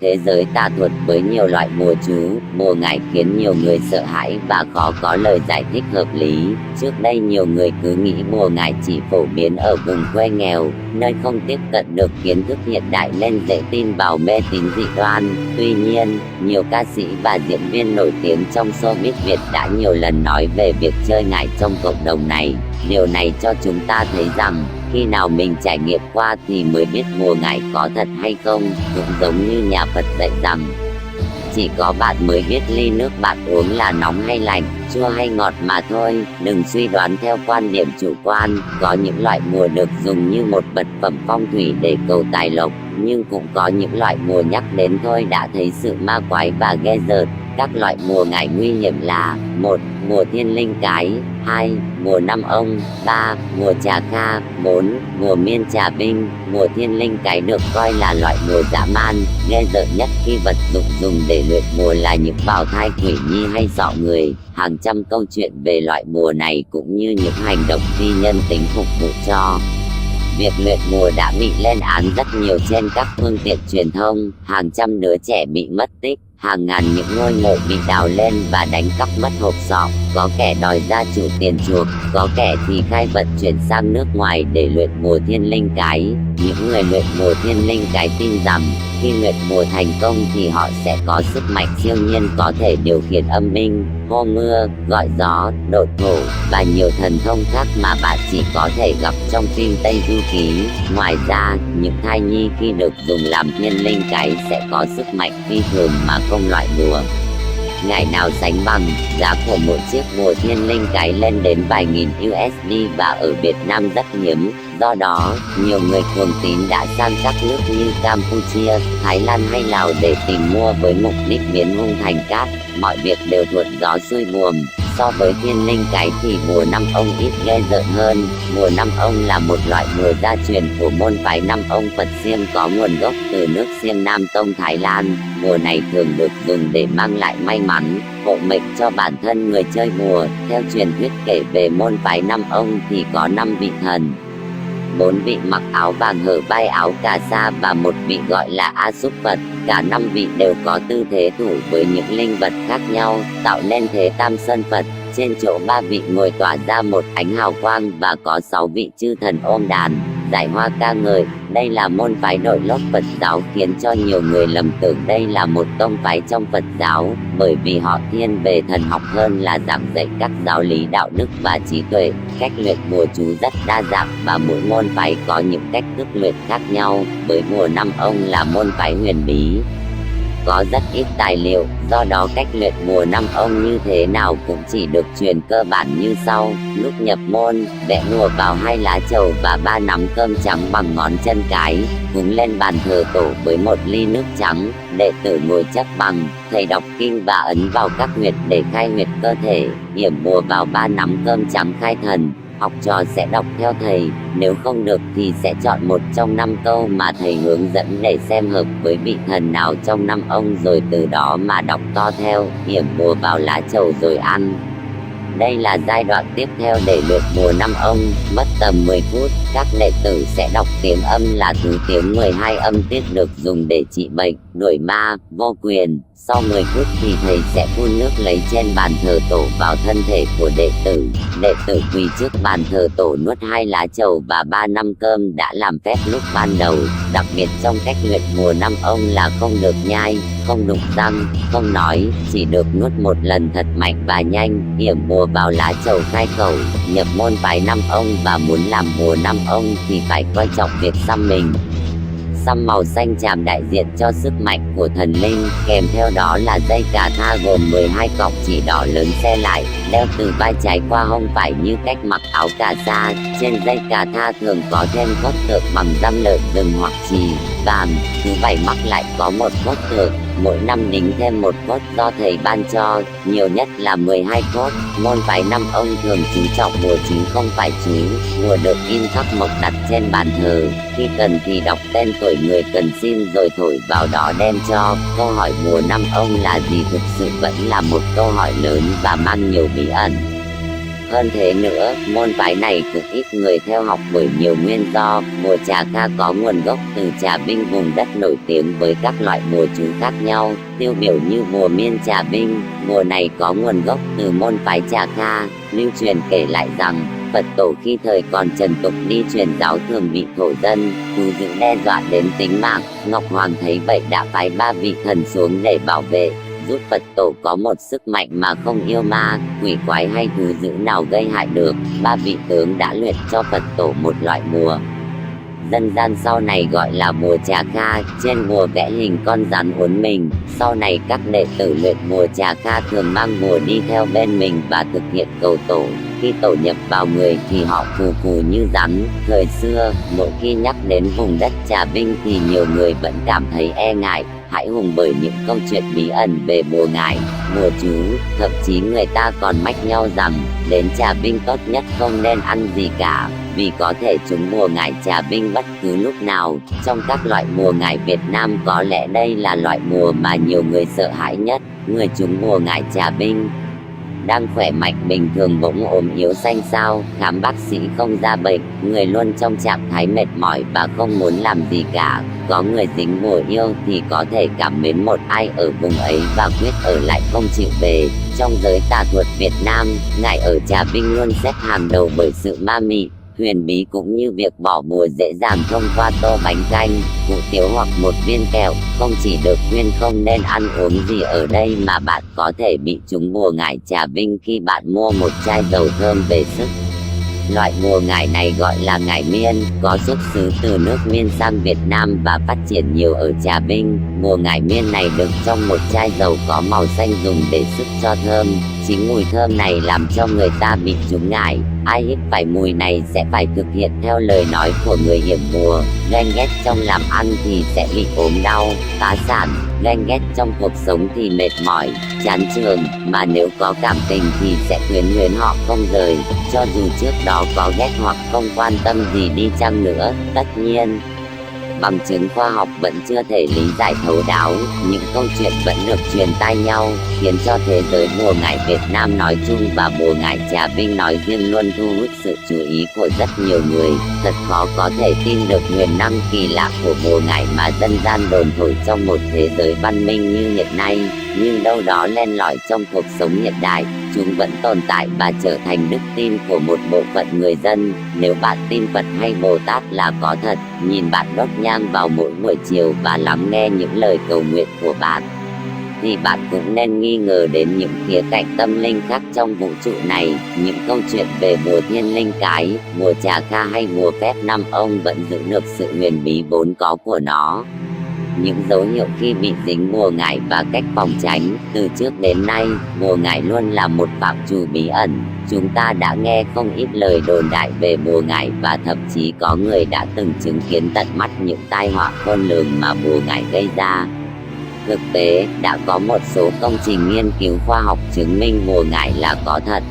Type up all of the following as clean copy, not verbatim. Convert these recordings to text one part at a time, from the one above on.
Thế giới tà thuật với nhiều loại bùa chú, bùa ngải khiến nhiều người sợ hãi và khó có lời giải thích hợp lý. Trước đây nhiều người cứ nghĩ bùa ngải chỉ phổ biến ở vùng quê nghèo, nơi không tiếp cận được kiến thức hiện đại nên dễ tin vào mê tín dị đoan. Tuy nhiên, nhiều ca sĩ và diễn viên nổi tiếng trong showbiz Việt đã nhiều lần nói về việc chơi ngải trong cộng đồng này. Điều này cho chúng ta thấy rằng, khi nào mình trải nghiệm qua thì mới biết bùa ngải có thật hay không. Cũng giống như nhà Phật dạy rằng, chỉ có bạn mới biết ly nước bạn uống là nóng hay lạnh, chua hay ngọt mà thôi. Đừng suy đoán theo quan điểm chủ quan. Có những loại bùa được dùng như một vật phẩm phong thủy để cầu tài lộc, nhưng cũng có những loại bùa nhắc đến thôi đã thấy sự ma quái và ghê rợn. Các loại bùa ngải nguy hiểm là: 1. Bùa thiên linh cái. 2. Bùa năm ông. 3. Bùa trà kha. 4. Bùa miên trà binh. Bùa thiên linh cái được coi là loại bùa dã man, ghê rợn nhất khi vật dụng dùng để luyện bùa là những bào thai quỷ nhi hay sọ người. Hàng trăm câu chuyện về loại bùa này cũng như những hành động phi nhân tính phục vụ cho việc luyện bùa đã bị lên án rất nhiều trên các phương tiện truyền thông. Hàng trăm đứa trẻ bị mất tích, hàng ngàn những ngôi mộ bị đào lên và đánh cắp mất hộp sọ. Có kẻ đòi gia chủ tiền chuộc, có kẻ thì khai vận chuyển sang nước ngoài để luyện bùa thiên linh cái. Những người luyện bùa thiên linh cái tin rằng, khi luyện bùa thành công thì họ sẽ có sức mạnh siêu nhiên, có thể điều khiển âm binh, hô mưa, gọi gió, độn thổ và nhiều thần thông khác mà bạn chỉ có thể gặp trong phim Tây Du Ký. Ngoài ra, những thai nhi khi được dùng làm thiên linh cái sẽ có sức mạnh phi thường mà không loại bùa ngải nào sánh bằng. Giá của một chiếc bùa thiên linh cái lên đến vài nghìn USD và ở Việt Nam rất hiếm. Do đó, nhiều người cuồng tín đã sang các nước như Campuchia, Thái Lan hay Lào để tìm mua với mục đích biến hung thành cát. Mọi việc đều thuận gió xuôi buồm. So với thiên linh cái thì bùa năm ông ít ghê rợn hơn. Bùa năm ông là một loại bùa gia truyền của môn phái năm ông Phật Xiêm có nguồn gốc từ nước Xiêm Nam Tông Thái Lan. Bùa này thường được dùng để mang lại may mắn, hộ mệnh cho bản thân người chơi bùa. Theo truyền thuyết kể về môn phái năm ông thì có 5 vị thần, 4 vị mặc áo vàng hở vai áo cà sa và một vị gọi là A Súc Phật. Cả 5 vị đều có tư thế thủ với những linh vật khác nhau, tạo nên thế Tam Sơn Phật. Trên chỗ 3 vị ngồi tỏa ra một ánh hào quang và có 6 vị chư thần ôm đàn, giải hoa ca ngợi. Đây là môn phái đội lốt Phật giáo, khiến cho nhiều người lầm tưởng đây là một tông phái trong Phật giáo, bởi vì họ thiên về thần học hơn là giảng dạy các giáo lý đạo đức và trí tuệ. Cách luyện bùa chú rất đa dạng và mỗi môn phái có những cách thức luyện khác nhau. Với bùa năm ông là môn phái huyền bí, có rất ít tài liệu, do đó cách luyện bùa năm ông như thế nào cũng chỉ được truyền cơ bản như sau. Lúc nhập môn, vẽ bùa vào 2 lá trầu và 3 nắm cơm trắng bằng ngón chân cái, cúng lên bàn thờ tổ với 1 ly nước trắng. Đệ tử ngồi chấp bằng, thầy đọc kinh và ấn vào các huyệt để khai huyệt cơ thể, yểm bùa vào 3 nắm cơm trắng khai thần. Học trò sẽ đọc theo thầy, nếu không được thì sẽ chọn một trong 5 câu mà thầy hướng dẫn để xem hợp với vị thần nào trong 5 ông, rồi từ đó mà đọc to theo, yểm bùa vào lá trầu rồi ăn. Đây là giai đoạn tiếp theo để luyện bùa năm ông, mất tầm 10 phút. Các đệ tử sẽ đọc tiếng âm là thứ tiếng 12 âm tiết được dùng để trị bệnh, đuổi ma, vô quyền. Sau 10 phút thì thầy sẽ phun nước lấy trên bàn thờ tổ vào thân thể của đệ tử. Đệ tử quỳ trước bàn thờ tổ nuốt 2 lá trầu và 3 năm cơm đã làm phép lúc ban đầu. Đặc biệt trong cách luyện bùa năm ông là không được nhai, không đụng răng, không nói, chỉ được nuốt 1 lần thật mạnh và nhanh. Yểm bùa vào lá trầu khai khẩu. Nhập môn phái năm ông và muốn làm bùa năm ông thì phải coi trọng việc xăm mình. Xăm màu xanh chàm đại diện cho sức mạnh của thần linh, kèm theo đó là dây cà tha gồm 12 cọc chỉ đỏ lớn xe lại, đeo từ vai trái qua hông phải như cách mặc áo cà sa. Trên dây cà tha thường có thêm cốt tượng bằng răm lợn rừng hoặc chì, vàng. Thứ 7 mắc lại có 1 cốt tượng, mỗi năm đính thêm 1 cốt do thầy ban cho, nhiều nhất là 12 cốt. Môn phái năm ông thường chú trọng bùa chính không phải chú. Bùa được in khắc mộc đặt trên bàn thờ, khi cần thì đọc tên tuổi người cần xin rồi thổi vào đó đem cho. Câu hỏi bùa năm ông là gì thực sự vẫn là một câu hỏi lớn và mang nhiều bí ẩn. Hơn thế nữa, môn phái này cũng ít người theo học bởi nhiều nguyên do. Bùa Trà Ca có nguồn gốc từ Trà Binh, vùng đất nổi tiếng với các loại bùa chú khác nhau, tiêu biểu như bùa miên Trà Binh. Bùa này có nguồn gốc từ môn phái Trà Ca. Lưu truyền kể lại rằng, Phật tổ khi thời còn trần tục đi truyền giáo thường bị thổ dân, thú dữ đe dọa đến tính mạng. Ngọc Hoàng thấy vậy đã phái 3 vị thần xuống để bảo vệ, giúp Phật tổ có một sức mạnh mà không yêu ma, quỷ quái hay thú dữ nào gây hại được. 3 vị tướng đã luyện cho Phật tổ một loại bùa, dân gian sau này gọi là bùa Trà Ca. Trên bùa vẽ hình con rắn uốn mình. Sau này các đệ tử luyện bùa Trà Ca thường mang bùa đi theo bên mình và thực hiện cầu tổ. Khi tổ nhập vào người thì họ phù phù như rắn. Thời xưa, mỗi khi nhắc đến vùng đất Trà Binh thì nhiều người vẫn cảm thấy e ngại, hãi hùng bởi những câu chuyện bí ẩn về bùa ngải, bùa chú. Thậm chí người ta còn mách nhau rằng, đến Trà Binh tốt nhất không nên ăn gì cả, vì có thể trúng bùa ngải Trà Binh bất cứ lúc nào. Trong các loại bùa ngải Việt Nam, có lẽ đây là loại bùa mà nhiều người sợ hãi nhất. Người trúng bùa ngải Trà Binh đang khỏe mạnh bình thường bỗng ốm yếu xanh xao, khám bác sĩ không ra bệnh, người luôn trong trạng thái mệt mỏi và không muốn làm gì cả. Có người dính bùa yêu thì có thể cảm mến một ai ở vùng ấy và quyết ở lại không chịu về. Trong giới tà thuật Việt Nam, ngải ở Trà Binh luôn xếp hàng đầu bởi sự ma mị, huyền bí, cũng như việc bỏ bùa dễ dàng thông qua tô bánh canh, củ tiếu hoặc một viên kẹo. Không chỉ được khuyên không nên ăn uống gì ở đây mà bạn có thể bị trúng bùa ngải Trà Binh khi bạn mua một chai dầu thơm về sức. Loại bùa ngải này gọi là ngải miên, có xuất xứ từ nước Miên sang Việt Nam và phát triển nhiều ở Trà Binh. Bùa ngải miên này đựng trong một chai dầu có màu xanh dùng để sức cho thơm. Chính mùi thơm này làm cho người ta bị trúng ngải. Ai hít phải mùi này sẽ phải thực hiện theo lời nói của người yểm bùa. Ghen ghét trong làm ăn thì sẽ bị ốm đau, phá sản. Ghen ghét trong cuộc sống thì mệt mỏi, chán trường. Mà nếu có cảm tình thì sẽ quyến luyến họ không rời, cho dù trước đó có ghét hoặc không quan tâm gì đi chăng nữa. Tất nhiên, bằng chứng khoa học vẫn chưa thể lý giải thấu đáo, những câu chuyện vẫn được truyền tai nhau, khiến cho thế giới bùa ngải Việt Nam nói chung và bùa ngải Trà Binh nói riêng luôn thu hút sự chú ý của rất nhiều người. Thật khó có thể tin được huyền năng kỳ lạ của bùa ngải mà dân gian đồn thổi trong một thế giới văn minh như hiện nay, nhưng đâu đó len lỏi trong cuộc sống hiện đại, chúng vẫn tồn tại và trở thành đức tin của một bộ phận người dân. Nếu bạn tin Phật hay Bồ Tát là có thật, nhìn bạn đốt nhang vào mỗi buổi chiều và lắng nghe những lời cầu nguyện của bạn, thì bạn cũng nên nghi ngờ đến những khía cạnh tâm linh khác trong vũ trụ này. Những câu chuyện về bùa thiên linh cái, bùa Trà Ca hay bùa phép năm ông vẫn giữ được sự huyền bí vốn có của nó. Những dấu hiệu khi bị dính bùa ngải và cách phòng tránh. Từ trước đến nay, bùa ngải luôn là một phạm trù bí ẩn. Chúng ta đã nghe không ít lời đồn đại về bùa ngải và thậm chí có người đã từng chứng kiến tận mắt những tai họa khôn lường mà bùa ngải gây ra. Thực tế, đã có một số công trình nghiên cứu khoa học chứng minh bùa ngải là có thật.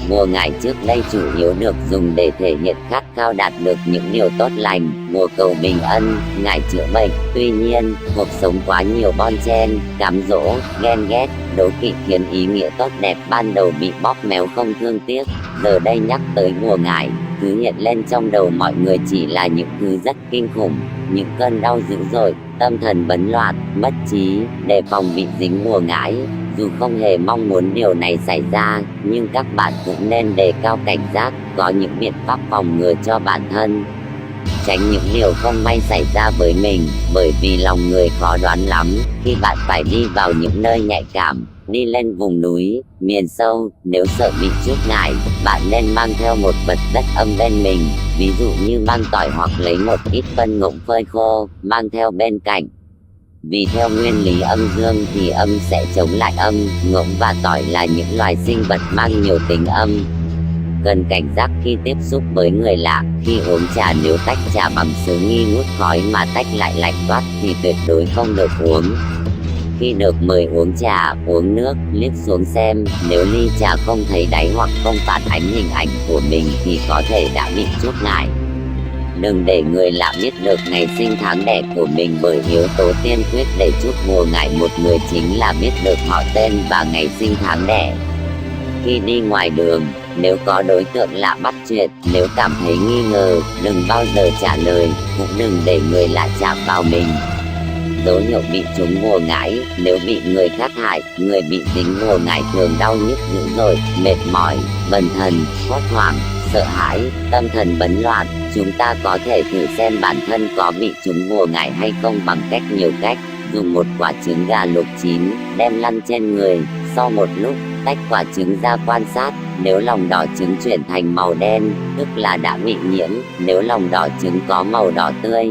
Bùa ngải trước đây chủ yếu được dùng để thể hiện khát khao đạt được những điều tốt lành, bùa cầu bình ân, ngải chữa bệnh. Tuy nhiên, cuộc sống quá nhiều bon chen, cám dỗ, ghen ghét, đố kỵ khiến ý nghĩa tốt đẹp ban đầu bị bóp méo không thương tiếc. Giờ đây nhắc tới bùa ngải, thứ hiện lên trong đầu mọi người chỉ là những thứ rất kinh khủng, những cơn đau dữ dội, tâm thần bấn loạn, mất trí. Đề phòng bị dính bùa ngải, dù không hề mong muốn điều này xảy ra, nhưng các bạn cũng nên đề cao cảnh giác, có những biện pháp phòng ngừa cho bản thân, tránh những điều không may xảy ra với mình. Bởi vì lòng người khó đoán lắm, khi bạn phải đi vào những nơi nhạy cảm, đi lên vùng núi, miền sâu, nếu sợ bị chuốc ngải, bạn nên mang theo một vật rất âm bên mình, ví dụ như mang tỏi hoặc lấy một ít phân ngỗng phơi khô, mang theo bên cạnh. Vì theo nguyên lý âm dương thì âm sẽ chống lại âm, ngỗng và tỏi là những loài sinh vật mang nhiều tính âm. Cần cảnh giác khi tiếp xúc với người lạ. Khi uống trà, nếu tách trà bằng sứ nghi ngút khói mà tách lại lạnh toát thì tuyệt đối không được uống. Khi được mời uống trà, uống nước, liếc xuống xem, nếu ly trà không thấy đáy hoặc không phản ánh hình ảnh của mình thì có thể đã bị chuốc ngải. Đừng để người lạ biết được ngày sinh tháng đẻ của mình, bởi yếu tố tiên quyết để chuốc bùa ngải một người chính là biết được họ tên và ngày sinh tháng đẻ. Khi đi ngoài đường, Nếu có đối tượng lạ bắt chuyện, nếu cảm thấy nghi ngờ, đừng bao giờ trả lời, cũng đừng để người lạ chạm vào mình. Dấu hiệu bị trúng bùa ngải: nếu bị người khác hại, người bị dính bùa ngải thường đau nhức dữ dội, mệt mỏi, bần thần, hốt hoảng, sợ hãi, tâm thần bấn loạn. Chúng ta có thể thử xem bản thân có bị trúng bùa ngải hay không bằng nhiều cách. Dùng một quả trứng gà luộc chín, đem lăn trên người, sau một lúc, tách quả trứng ra quan sát. Nếu lòng đỏ trứng chuyển thành màu đen, tức là đã bị nhiễm. Nếu lòng đỏ trứng có màu đỏ tươi,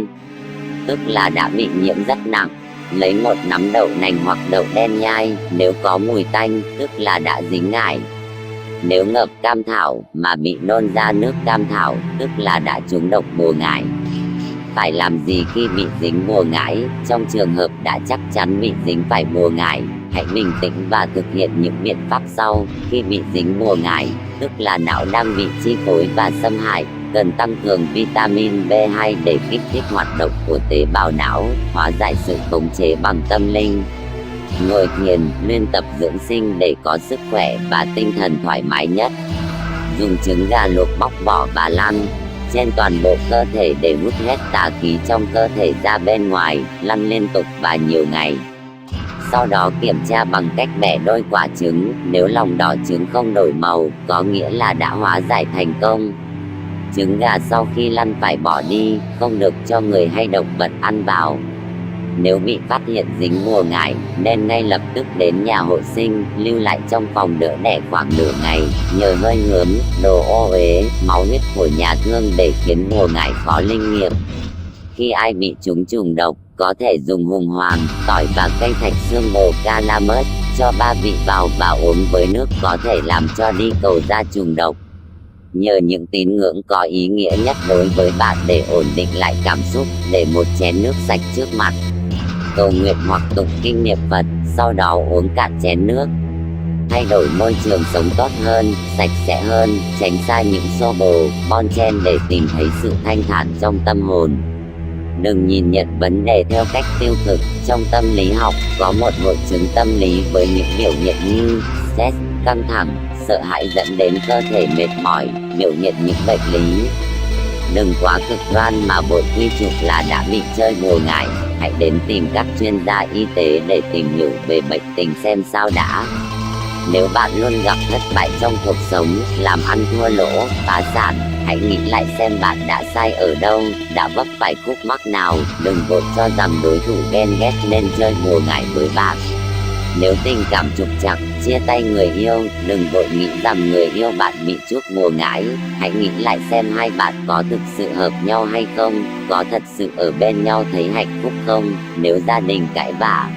tức là đã bị nhiễm rất nặng. Lấy một nắm đậu nành hoặc đậu đen nhai, nếu có mùi tanh, tức là đã dính ngải. Nếu ngậm cam thảo mà bị nôn ra nước cam thảo, tức là đã trúng độc bùa ngải. Phải làm gì khi bị dính bùa ngải? Trong trường hợp đã chắc chắn bị dính phải bùa ngải, hãy bình tĩnh và thực hiện những biện pháp sau. Khi bị dính bùa ngải, tức là não đang bị chi phối và xâm hại, cần tăng cường vitamin B2 để kích thích hoạt động của tế bào não, hóa giải sự khống chế bằng tâm linh. Ngồi thiền, luyện tập dưỡng sinh để có sức khỏe và tinh thần thoải mái nhất. Dùng trứng gà luộc bóc vỏ và lăn trên toàn bộ cơ thể để hút hết tà khí trong cơ thể ra bên ngoài, lăn liên tục và nhiều ngày. Sau đó kiểm tra bằng cách bẻ đôi quả trứng, nếu lòng đỏ trứng không đổi màu, có nghĩa là đã hóa giải thành công. Trứng gà sau khi lăn phải bỏ đi, không được cho người hay động vật ăn vào. Nếu bị phát hiện dính bùa ngải, nên ngay lập tức đến nhà hộ sinh, lưu lại trong phòng đỡ đẻ khoảng nửa ngày, nhờ hơi ngớm, đồ ô uế, máu huyết của nhà thương để khiến bùa ngải khó linh nghiệm. Khi ai bị trúng trùng độc, có thể dùng hùng hoàng, tỏi và cây thạch xương bồ calamus, cho 3 vị vào và uống với nước có thể làm cho đi cầu ra trùng độc. Nhờ những tín ngưỡng có ý nghĩa nhất đối với bạn để ổn định lại cảm xúc, để một chén nước sạch trước mặt. Cầu nguyện hoặc tụng kinh niệm Phật, sau đó uống cạn chén nước. Thay đổi môi trường sống tốt hơn, sạch sẽ hơn, tránh xa những xô bồ, bon chen để tìm thấy sự thanh thản trong tâm hồn. Đừng nhìn nhận vấn đề theo cách tiêu cực. Trong tâm lý học, có một hội chứng tâm lý với những biểu hiện như stress, căng thẳng, sợ hãi dẫn đến cơ thể mệt mỏi, biểu hiện những bệnh lý. Đừng quá cực đoan mà vội quy chụp là đã bị chơi bùa ngải. Hãy đến tìm các chuyên gia y tế để tìm hiểu về bệnh tình xem sao đã. Nếu bạn luôn gặp thất bại trong cuộc sống, làm ăn thua lỗ, phá sản, hãy nghĩ lại xem bạn đã sai ở đâu, đã vấp phải khúc mắc nào. Đừng vội cho rằng đối thủ ghen ghét nên chơi bùa ngải với bạn. Nếu tình cảm trục trặc, chia tay người yêu, đừng vội nghĩ rằng người yêu bạn bị chuốc bùa ngải. Hãy nghĩ lại xem hai bạn có thực sự hợp nhau hay không, có thật sự ở bên nhau thấy hạnh phúc không. Nếu gia đình cãi vã,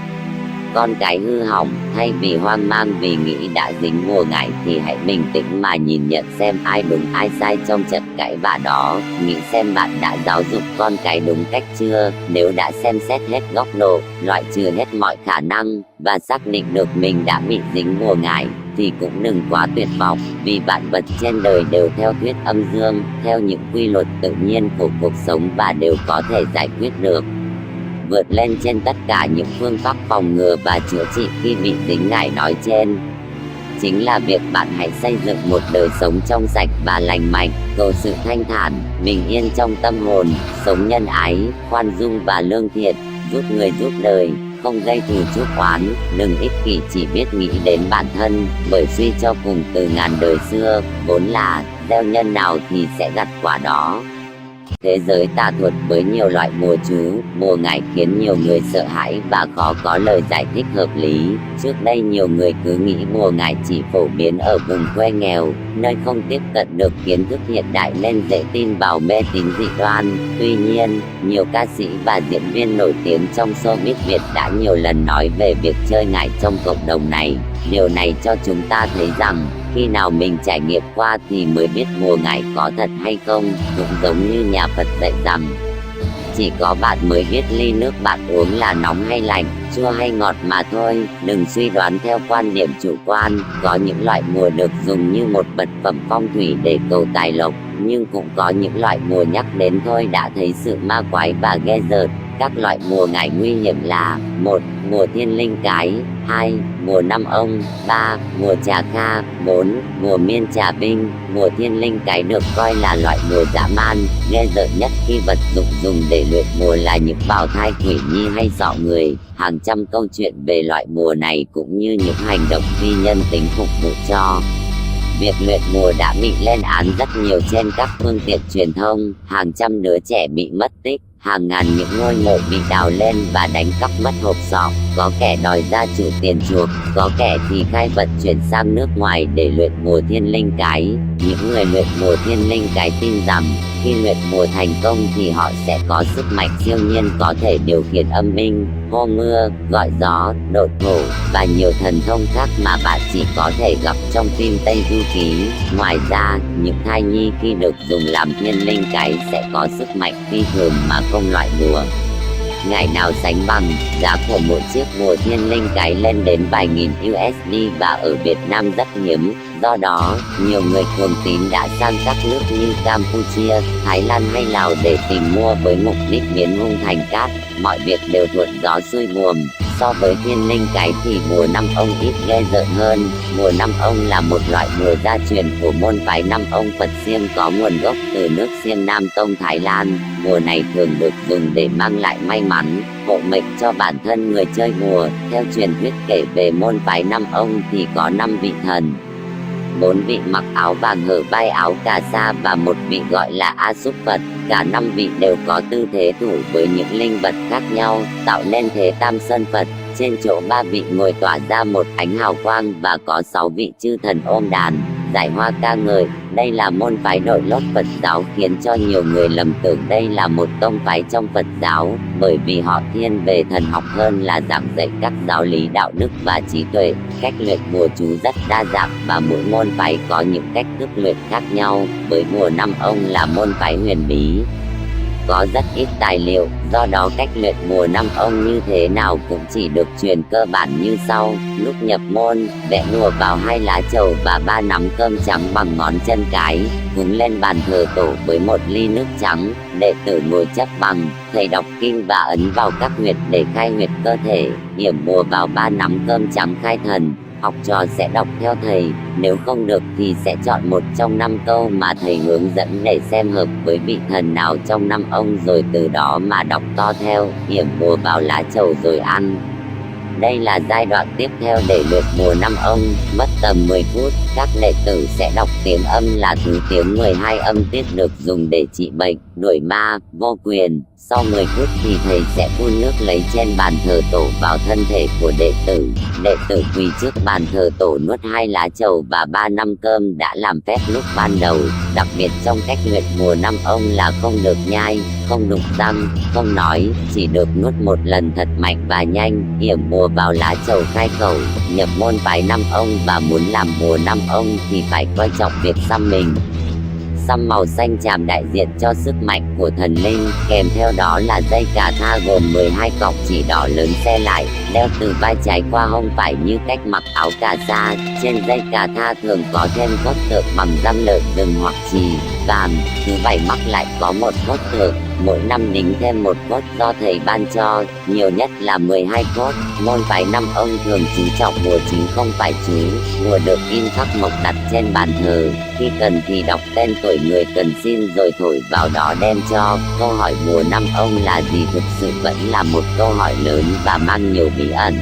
con cái hư hỏng, thay vì hoang mang vì nghĩ đã dính bùa ngải thì hãy bình tĩnh mà nhìn nhận xem ai đúng ai sai trong trận cãi vã đó. Nghĩ xem bạn đã giáo dục con cái đúng cách chưa. Nếu đã xem xét hết góc độ, loại trừ hết mọi khả năng và xác định được mình đã bị dính bùa ngải, thì cũng đừng quá tuyệt vọng, vì vạn vật trên đời đều theo thuyết âm dương, theo những quy luật tự nhiên của cuộc sống và đều có thể giải quyết được. Vượt lên trên tất cả những phương pháp phòng ngừa và chữa trị khi bị dính ngải nói trên chính là việc bạn hãy xây dựng một đời sống trong sạch và lành mạnh, cầu sự thanh thản, bình yên trong tâm hồn, sống nhân ái, khoan dung và lương thiện, giúp người giúp đời, không gây thù chuốc oán. Đừng ích kỷ chỉ biết nghĩ đến bản thân, bởi suy cho cùng từ ngàn đời xưa vốn là gieo nhân nào thì sẽ gặt quả đó. Thế giới tà thuật với nhiều loại bùa chú, bùa ngải khiến nhiều người sợ hãi và khó có lời giải thích hợp lý. Trước đây nhiều người cứ nghĩ bùa ngải chỉ phổ biến ở vùng quê nghèo, nơi không tiếp cận được kiến thức hiện đại nên dễ tin vào mê tín dị đoan. Tuy nhiên, nhiều ca sĩ và diễn viên nổi tiếng trong showbiz Việt đã nhiều lần nói về việc chơi ngải trong cộng đồng này. Điều này cho chúng ta thấy rằng, khi nào mình trải nghiệm qua thì mới biết bùa ngải có thật hay không. Cũng giống như nhà Phật dạy rằng, chỉ có bạn mới biết ly nước bạn uống là nóng hay lạnh, chua hay ngọt mà thôi. Đừng suy đoán theo quan điểm chủ quan. Có những loại bùa được dùng như một vật phẩm phong thủy để cầu tài lộc, nhưng cũng có những loại bùa nhắc đến thôi đã thấy sự ma quái và ghê rợn. Các loại bùa ngải nguy hiểm là: 1. Bùa thiên linh cái, 2. Bùa năm ông, 3. Bùa trà kha, 4. Bùa miên trà binh. Bùa thiên linh cái được coi là loại bùa dã man, ghê rợn nhất khi vật dụng dùng để luyện bùa là những bào thai quỷ nhi hay sọ người. Hàng trăm câu chuyện về loại bùa này cũng như những hành động phi nhân tính phục vụ cho việc luyện bùa đã bị lên án rất nhiều trên các phương tiện truyền thông. Hàng trăm đứa trẻ bị mất tích, hàng ngàn những ngôi mộ bị đào lên và đánh cắp mất hộp sọ. Có kẻ đòi gia chủ tiền chuộc, có kẻ thì khai vật chuyển sang nước ngoài để luyện bùa thiên linh cái. Những người luyện bùa thiên linh cái tin rằng khi luyện bùa thành công thì họ sẽ có sức mạnh siêu nhiên, có thể điều khiển âm binh, hô mưa, gọi gió, độ thổ và nhiều thần thông khác mà bạn chỉ có thể gặp trong phim Tây Du Ký. Ngoài ra, những thai nhi khi được dùng làm thiên linh cái sẽ có sức mạnh phi thường mà không loại bùa ngải nào sánh bằng. Giá của một chiếc bùa thiên linh cái lên đến vài nghìn USD và ở Việt Nam rất hiếm. Do đó, nhiều người cuồng tín đã sang các nước như Campuchia, Thái Lan hay Lào để tìm mua với mục đích biến hung thành cát. Mọi việc đều thuận gió xuôi buồm. So với thiên linh cái thì bùa năm ông ít ghê rợn hơn. Bùa năm ông là một loại bùa gia truyền của môn phái năm ông Phật Xiêm có nguồn gốc từ nước Xiêm Nam Tông Thái Lan. Bùa này thường được dùng để mang lại may mắn, hộ mệnh cho bản thân người chơi bùa. Theo truyền thuyết kể về môn phái năm ông thì có 5 vị thần, 4 vị mặc áo vàng hở vai áo cà sa và một vị gọi là A Súc Phật. Cả 5 vị đều có tư thế thủ với những linh vật khác nhau, tạo nên thế Tam Sơn Phật. Trên chỗ 3 vị ngồi tỏa ra một ánh hào quang và có 6 vị chư thần ôm đàn, giải hoa ca ngợi. Đây là môn phái đội lốt Phật giáo, khiến cho nhiều người lầm tưởng đây là một tông phái trong Phật giáo, bởi vì họ thiên về thần học hơn là giảng dạy các giáo lý đạo đức và trí tuệ. Cách luyện bùa chú rất đa dạng và mỗi môn phái có những cách thức luyện khác nhau. Với bùa năm ông là môn phái huyền bí, có rất ít tài liệu, do đó cách luyện bùa năm ông như thế nào cũng chỉ được truyền cơ bản như sau. Lúc nhập môn, vẽ bùa vào 2 lá trầu và 3 nắm cơm trắng bằng ngón chân cái, cúng lên bàn thờ tổ với 1 ly nước trắng. Đệ tử ngồi chấp bằng, thầy đọc kinh và ấn vào các huyệt để khai huyệt cơ thể, yểm bùa vào 3 nắm cơm trắng khai thần. Học trò sẽ đọc theo thầy, nếu không được thì sẽ chọn một trong 5 câu mà thầy hướng dẫn để xem hợp với vị thần nào trong 5 ông, rồi từ đó mà đọc to theo, yểm bùa vào lá trầu rồi ăn. Đây là giai đoạn tiếp theo để luyện bùa năm ông, mất tầm 10 phút. Các đệ tử sẽ đọc tiếng âm là thứ tiếng 12 âm tiết được dùng để trị bệnh, đuổi ma, vô quyền. Sau 10 phút thì thầy sẽ phun nước lấy trên bàn thờ tổ vào thân thể của đệ tử. Đệ tử quỳ trước bàn thờ tổ nuốt 2 lá trầu và 3 năm cơm đã làm phép lúc ban đầu. Đặc biệt trong cách luyện bùa năm ông là không được nhai, không đụng răng, không nói, chỉ được nuốt 1 lần thật mạnh và nhanh. Yểm bùa vào lá trầu khai khẩu. Nhập môn phái năm ông và muốn làm bùa năm ông thì phải coi trọng việc xăm mình. Xăm màu xanh chàm đại diện cho sức mạnh của thần linh, kèm theo đó là dây cà tha gồm 12 cọc chỉ đỏ lớn xe lại, đeo từ vai trái qua hông phải như cách mặc áo cà sa. Trên dây cà tha thường có thêm cốt tượng bằng răm lợn rừng hoặc chì, vàng. Thứ 7 mắc lại có một cốt tượng, mỗi năm đính thêm 1 cốt do thầy ban cho, nhiều nhất là 12 cốt. Môn phái năm ông thường chú trọng bùa chứ không phải chú. Bùa được in khắc mộc đặt trên bàn thờ, khi cần thì đọc tên tuổi người cần xin rồi thổi vào đó đem cho. Câu hỏi bùa năm ông là gì thực sự vẫn là một câu hỏi lớn và mang nhiều bí ẩn.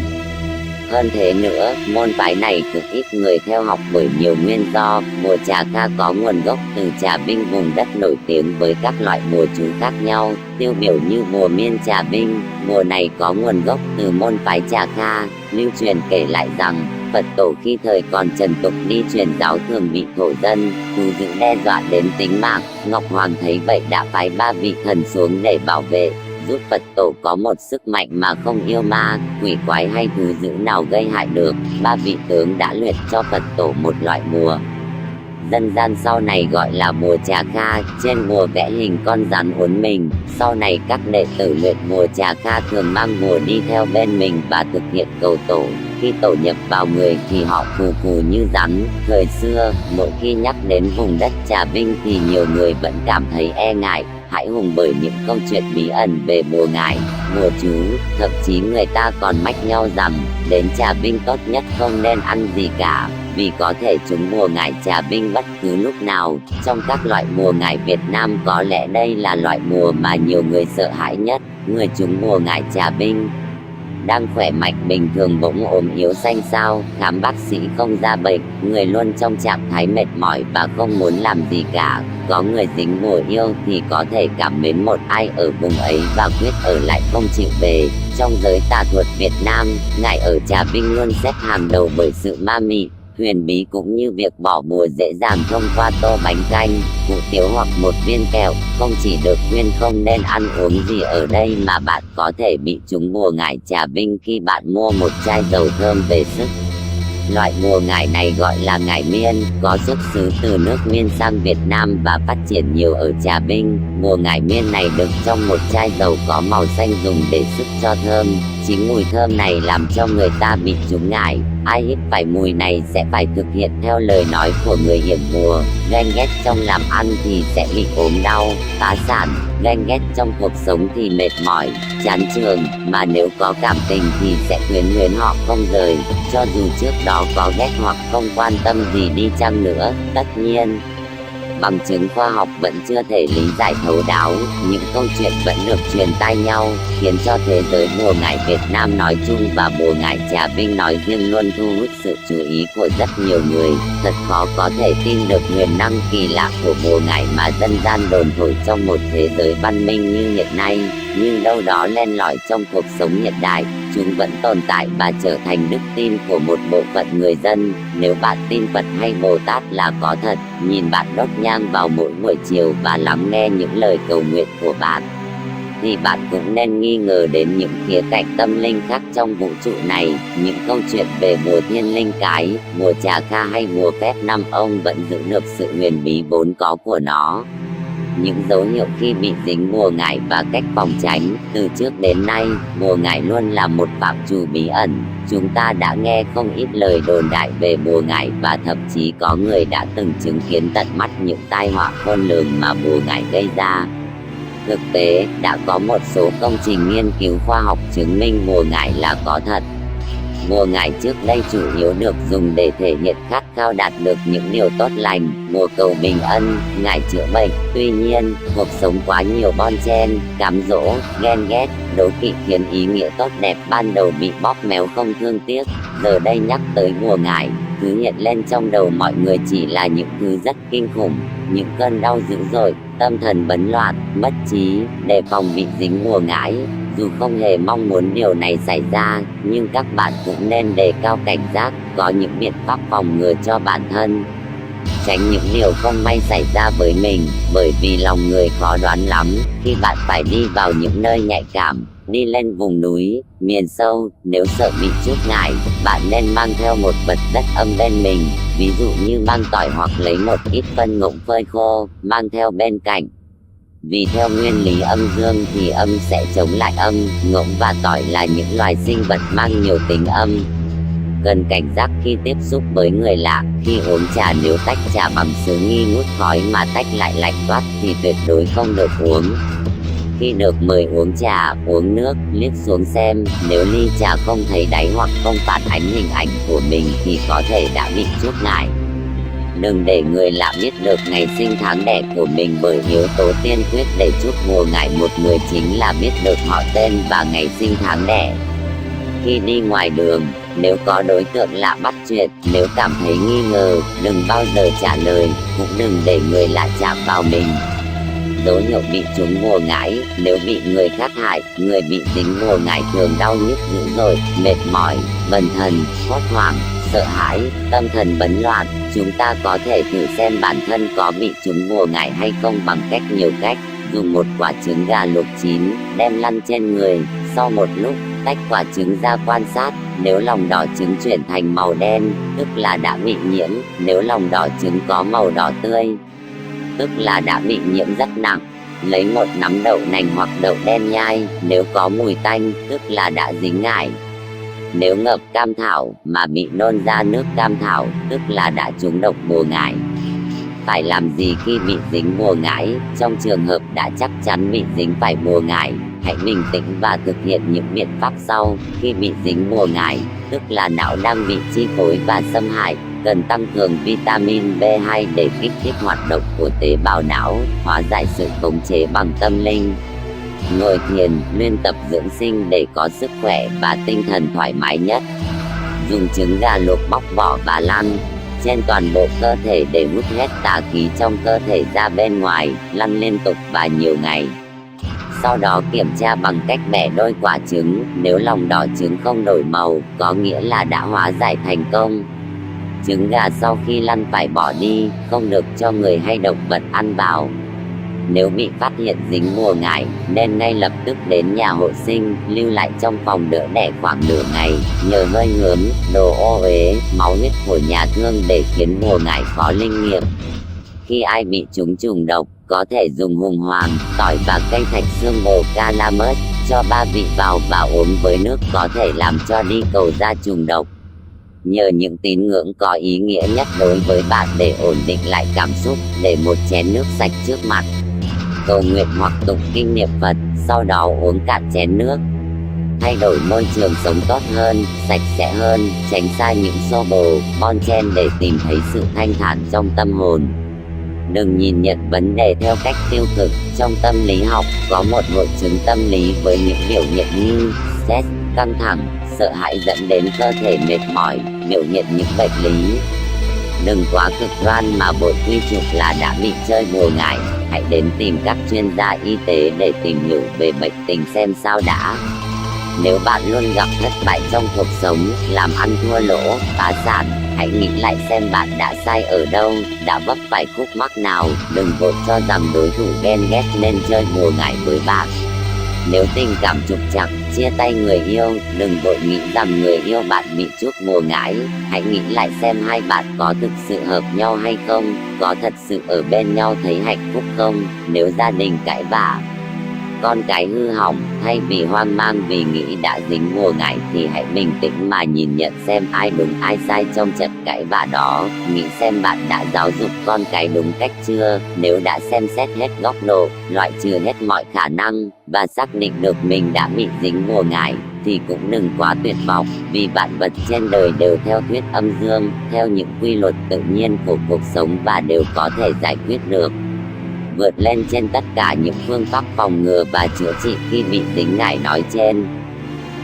Hơn thế nữa, môn phái này cực ít người theo học bởi nhiều nguyên do. Bùa trà kha có nguồn gốc từ Trà Binh, vùng đất nổi tiếng với các loại bùa chú khác nhau, tiêu biểu như bùa miên Trà Binh. Bùa này có nguồn gốc từ môn phái Trà Kha. Lưu truyền kể lại rằng, Phật tổ khi thời còn trần tục đi truyền giáo thường bị thổ dân, thú dữ đe dọa đến tính mạng. Ngọc Hoàng thấy vậy đã phái 3 vị thần xuống để bảo vệ, giúp Phật tổ có một sức mạnh mà không yêu ma, quỷ quái hay thú dữ nào gây hại được. 3 vị tướng đã luyện cho Phật tổ một loại bùa, dân gian sau này gọi là bùa trà kha. Trên bùa vẽ hình con rắn uốn mình. Sau này các đệ tử luyện bùa trà kha thường mang bùa đi theo bên mình và thực hiện cầu tổ. Khi tổ nhập vào người thì họ phù phù như rắn. Thời xưa, mỗi khi nhắc đến vùng đất Trà Vinh thì nhiều người vẫn cảm thấy e ngại. hãi hùng bởi những câu chuyện bí ẩn về bùa ngải, bùa chú. Thậm chí người ta còn mách nhau rằng đến trà binh tốt nhất không nên ăn gì cả, vì có thể trúng bùa ngải trà binh bất cứ lúc nào. Trong các loại bùa ngải Việt Nam, có lẽ đây là loại bùa mà nhiều người sợ hãi nhất. Người trúng bùa ngải trà binh đang khỏe mạnh bình thường bỗng ốm yếu xanh xao, khám bác sĩ không ra bệnh, người luôn trong trạng thái mệt mỏi và không muốn làm gì cả. Có người dính bùa yêu thì có thể cảm mến một ai ở vùng ấy và quyết ở lại không chịu về. Trong giới tà thuật Việt Nam, ngải ở trà binh luôn xếp hàng đầu bởi sự ma mị, huyền bí, cũng như việc bỏ bùa dễ dàng thông qua tô bánh canh, hủ tiếu hoặc một viên kẹo. Không chỉ được khuyên không nên ăn uống gì ở đây, mà bạn có thể bị trúng bùa ngải trà binh khi bạn mua một chai dầu thơm về sức. Loại bùa ngải này gọi là ngải miên, có xuất xứ từ nước Miên sang Việt Nam và phát triển nhiều ở Trà Vinh. Bùa ngải miên này đựng trong một chai dầu có màu xanh dùng để sức cho thơm. Chính mùi thơm này làm cho người ta bị trúng ngải. Ai hít phải mùi này sẽ phải thực hiện theo lời nói của người yểm bùa. Ghen ghét trong làm ăn thì sẽ bị ốm đau, phá sản. Ghen ghét trong cuộc sống thì mệt mỏi, chán trường. Mà nếu có cảm tình thì sẽ quyến luyến họ không rời, cho dù trước đó có ghét hoặc không quan tâm gì đi chăng nữa. Tất nhiên, bằng chứng khoa học vẫn chưa thể lý giải thấu đáo, những câu chuyện vẫn được truyền tai nhau, khiến cho thế giới bùa ngải Việt Nam nói chung và bùa ngải Trà Vinh nói riêng luôn thu hút sự chú ý của rất nhiều người. Thật khó có thể tin được quyền năng kỳ lạ của bùa ngải mà dân gian đồn thổi trong một thế giới văn minh như hiện nay, nhưng đâu đó len lỏi trong cuộc sống hiện đại, chúng vẫn tồn tại và trở thành đức tin của một bộ phận người dân. Nếu bạn tin Phật hay Bồ Tát là có thật, nhìn bạn đốt nhang vào mỗi buổi chiều và lắng nghe những lời cầu nguyện của bạn, thì bạn cũng nên nghi ngờ đến những khía cạnh tâm linh khác trong vũ trụ này. Những câu chuyện về bùa thiên linh cái, bùa trà kha hay bùa phép năm ông vẫn giữ được sự huyền bí vốn có của nó. Những dấu hiệu khi bị dính bùa ngải và cách phòng tránh. Từ trước đến nay, bùa ngải luôn là một phạm trù bí ẩn. Chúng ta đã nghe không ít lời đồn đại về bùa ngải, và thậm chí có người đã từng chứng kiến tận mắt những tai họa khôn lường mà bùa ngải gây ra. Thực tế, đã có một số công trình nghiên cứu khoa học chứng minh bùa ngải là có thật. Bùa ngải trước đây chủ yếu được dùng để thể hiện khát khao đạt được những điều tốt lành, bùa cầu bình ân, ngải chữa bệnh. Tuy nhiên, cuộc sống quá nhiều bon chen, cám dỗ, ghen ghét, đố kỵ khiến ý nghĩa tốt đẹp ban đầu bị bóp méo không thương tiếc. Giờ đây nhắc tới bùa ngải, thứ hiện lên trong đầu mọi người chỉ là những thứ rất kinh khủng, những cơn đau dữ dội, tâm thần bấn loạn, mất trí. Đề phòng bị dính bùa ngải, dù không hề mong muốn điều này xảy ra, nhưng các bạn cũng nên đề cao cảnh giác, có những biện pháp phòng ngừa cho bản thân, tránh những điều không may xảy ra với mình. Bởi vì lòng người khó đoán lắm, khi bạn phải đi vào những nơi nhạy cảm, đi lên vùng núi, miền sâu, nếu sợ bị chuốc ngải, bạn nên mang theo một vật rất âm bên mình, ví dụ như mang tỏi hoặc lấy một ít phân ngỗng phơi khô, mang theo bên cạnh. Vì theo nguyên lý âm dương thì âm sẽ chống lại âm, ngỗng và tỏi là những loài sinh vật mang nhiều tính âm. Cần cảnh giác khi tiếp xúc với người lạ. Khi uống trà, nếu tách trà bằng sứ nghi ngút khói mà tách lại lạnh toát thì tuyệt đối không được uống. Khi được mời uống trà, uống nước, liếc xuống xem, nếu ly trà không thấy đáy hoặc không phản ánh hình ảnh của mình thì có thể đã bị chuốc ngải. Đừng để người lạ biết được ngày sinh tháng đẻ của mình, bởi yếu tố tiên quyết để chuốc bùa ngải một người chính là biết được họ tên và ngày sinh tháng đẻ. Khi đi ngoài đường, nếu có đối tượng lạ bắt chuyện, nếu cảm thấy nghi ngờ, đừng bao giờ trả lời, cũng đừng để người lạ chạm vào mình. Dấu hiệu bị trúng bùa ngải. Nếu bị người khác hại, người bị dính bùa ngải thường đau nhức dữ dội, mệt mỏi, bần thần, hốt hoảng, sợ hãi, tâm thần bấn loạn. Chúng ta có thể thử xem bản thân có bị trúng bùa ngải hay không bằng nhiều cách. Dùng một quả trứng gà luộc chín, đem lăn trên người, sau một lúc, tách quả trứng ra quan sát. Nếu lòng đỏ trứng chuyển thành màu đen, tức là đã bị nhiễm. Nếu lòng đỏ trứng có màu đỏ tươi, tức là đã bị nhiễm rất nặng. Lấy một nắm đậu nành hoặc đậu đen nhai, nếu có mùi tanh, tức là đã dính ngải. Nếu ngập cam thảo mà bị nôn ra nước cam thảo, tức là đã trúng độc bùa ngải. Phải làm gì khi bị dính bùa ngải? Trong trường hợp đã chắc chắn bị dính phải bùa ngải, hãy bình tĩnh và thực hiện những biện pháp sau. Khi bị dính bùa ngải, tức là não đang bị chi phối và xâm hại, cần tăng cường vitamin B2 để kích thích hoạt động của tế bào não, hóa giải sự khống chế bằng tâm linh. Ngồi thiền, luyện tập dưỡng sinh để có sức khỏe và tinh thần thoải mái nhất. Dùng trứng gà luộc bóc vỏ và lăn trên toàn bộ cơ thể để hút hết tà khí trong cơ thể ra bên ngoài, lăn liên tục và nhiều ngày. Sau đó kiểm tra bằng cách bẻ đôi quả trứng, nếu lòng đỏ trứng không đổi màu, có nghĩa là đã hóa giải thành công. Trứng gà sau khi lăn phải bỏ đi, không được cho người hay động vật ăn vào. Nếu bị phát hiện dính bùa ngải, nên ngay lập tức đến nhà hộ sinh, lưu lại trong phòng đỡ đẻ khoảng nửa ngày, nhờ hơi ngớm, đồ ô uế, máu huyết của nhà thương để khiến bùa ngải khó linh nghiệm. Khi ai bị trúng trùng độc, có thể dùng hùng hoàng, tỏi và cây thạch xương bồ calamus, cho 3 vị vào và uống với nước có thể làm cho đi cầu ra trùng độc. Nhờ những tín ngưỡng có ý nghĩa nhất đối với bạn để ổn định lại cảm xúc, để một chén nước sạch trước mặt. Cầu nguyện hoặc tụng kinh niệm Phật, sau đó uống cạn chén nước. Thay đổi môi trường sống tốt hơn, sạch sẽ hơn, tránh xa những xô bồ, bon chen để tìm thấy sự thanh thản trong tâm hồn. Đừng nhìn nhận vấn đề theo cách tiêu cực. Trong tâm lý học, có một hội chứng tâm lý với những biểu hiện như stress, căng thẳng, sợ hãi dẫn đến cơ thể mệt mỏi, biểu hiện những bệnh lý. Đừng quá cực đoan mà vội quy chụp là đã bị chơi bùa ngải. Hãy đến tìm các chuyên gia y tế để tìm hiểu về bệnh tình xem sao đã. Nếu bạn luôn gặp thất bại trong cuộc sống, làm ăn thua lỗ, phá sản, hãy nghĩ lại xem bạn đã sai ở đâu, đã vấp phải khúc mắc nào. Đừng vội cho rằng đối thủ ghen ghét nên chơi bùa ngải với bạn. Nếu tình cảm trục trặc, chia tay người yêu, đừng vội nghĩ rằng người yêu bạn bị chuốc bùa ngải. Hãy nghĩ lại xem hai bạn có thực sự hợp nhau hay không, có thật sự ở bên nhau thấy hạnh phúc không. Nếu gia đình cãi vã, con cái hư hỏng, thay vì hoang mang vì nghĩ đã dính bùa ngải thì hãy bình tĩnh mà nhìn nhận xem ai đúng ai sai trong trận cãi vã đó. Nghĩ xem bạn đã giáo dục con cái đúng cách chưa. Nếu đã xem xét hết góc độ, loại trừ hết mọi khả năng và xác định được mình đã bị dính bùa ngải, thì cũng đừng quá tuyệt vọng, vì vạn vật trên đời đều theo thuyết âm dương, theo những quy luật tự nhiên của cuộc sống và đều có thể giải quyết được. Vượt lên trên tất cả những phương pháp phòng ngừa và chữa trị khi bị dính ngải nói trên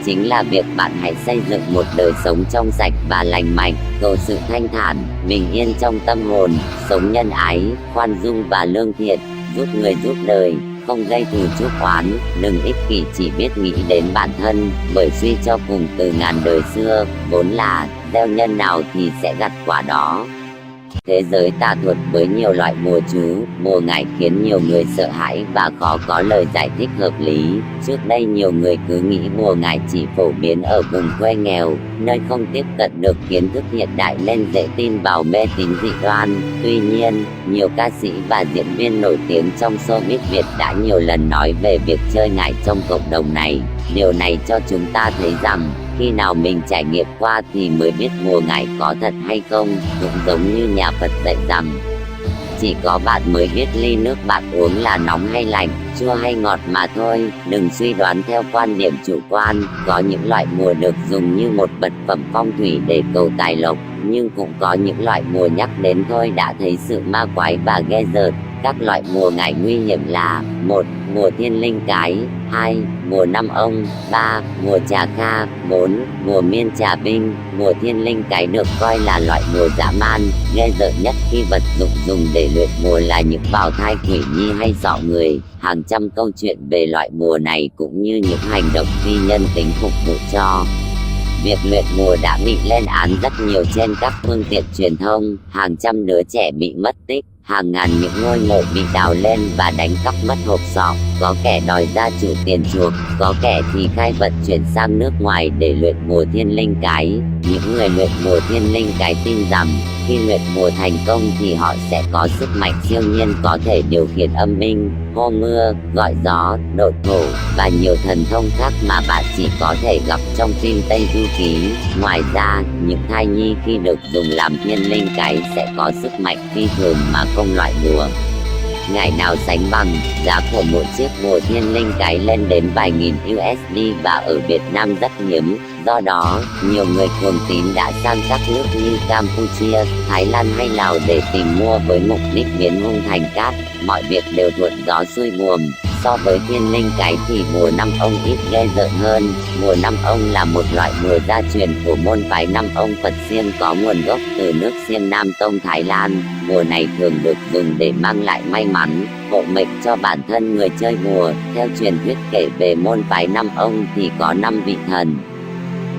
chính là việc bạn hãy xây dựng một đời sống trong sạch và lành mạnh, cầu sự thanh thản, bình yên trong tâm hồn, sống nhân ái, khoan dung và lương thiện, giúp người giúp đời, không gây thù chuốc oán. Đừng ích kỷ chỉ biết nghĩ đến bản thân, bởi suy cho cùng từ ngàn đời xưa vốn là gieo nhân nào thì sẽ gặt quả đó. Thế giới tà thuật với nhiều loại bùa chú, bùa ngải khiến nhiều người sợ hãi và khó có lời giải thích hợp lý. Trước đây nhiều người cứ nghĩ bùa ngải chỉ phổ biến ở vùng quê nghèo, nơi không tiếp cận được kiến thức hiện đại nên dễ tin vào mê tín dị đoan. Tuy nhiên, nhiều ca sĩ và diễn viên nổi tiếng trong showbiz Việt đã nhiều lần nói về việc chơi ngải trong cộng đồng này. Điều này cho chúng ta thấy rằng, khi nào mình trải nghiệm qua thì mới biết bùa ngải có thật hay không. Cũng giống như nhà Phật dạy rằng, chỉ có bạn mới biết ly nước bạn uống là nóng hay lạnh, chua hay ngọt mà thôi. Đừng suy đoán theo quan điểm chủ quan. Có những loại bùa được dùng như một vật phẩm phong thủy để cầu tài lộc, nhưng cũng có những loại bùa nhắc đến thôi đã thấy sự ma quái và ghê rợn. Các loại bùa ngải nguy hiểm là: 1. Bùa thiên linh cái. 2. Bùa năm ông. 3. Bùa trà kha. 4. Bùa miên trà binh. Bùa thiên linh cái được coi là loại bùa dã man, ghê rợn nhất khi vật dụng dùng để luyện bùa là những bào thai quỷ nhi hay sọ người. Hàng trăm câu chuyện về loại bùa này cũng như những hành động phi nhân tính phục vụ cho việc luyện bùa đã bị lên án rất nhiều trên các phương tiện truyền thông. Hàng trăm đứa trẻ bị mất tích, hàng ngàn những ngôi mộ bị đào lên và đánh cắp mất hộp sọ. Có kẻ đòi gia chủ tiền chuộc, có kẻ thì khai vận chuyển sang nước ngoài để luyện bùa thiên linh cái. Những người luyện bùa thiên linh cái tin rằng khi luyện bùa thành công thì họ sẽ có sức mạnh siêu nhiên, có thể điều khiển âm binh, hô mưa, gọi gió, độ thổ và nhiều thần thông khác mà bạn chỉ có thể gặp trong phim Tây Du Ký. Ngoài ra, những thai nhi khi được dùng làm thiên linh cái sẽ có sức mạnh phi thường mà không loại bùa ngải nào sánh bằng. Giá của một chiếc bùa thiên linh cái lên đến vài nghìn USD và ở Việt Nam rất hiếm. Do đó, nhiều người cuồng tín đã sang các nước như Campuchia, Thái Lan hay Lào để tìm mua với mục đích biến hung thành cát. Mọi việc đều thuận gió xuôi buồm. So với thiên linh cái thì bùa năm ông ít ghê rợn hơn. Bùa năm ông là một loại bùa gia truyền của môn phái năm ông Phật Xiêm có nguồn gốc từ nước Xiêm Nam Tông Thái Lan. Bùa này thường được dùng để mang lại may mắn, hộ mệnh cho bản thân người chơi bùa. Theo truyền thuyết kể về môn phái năm ông thì có 5 vị thần,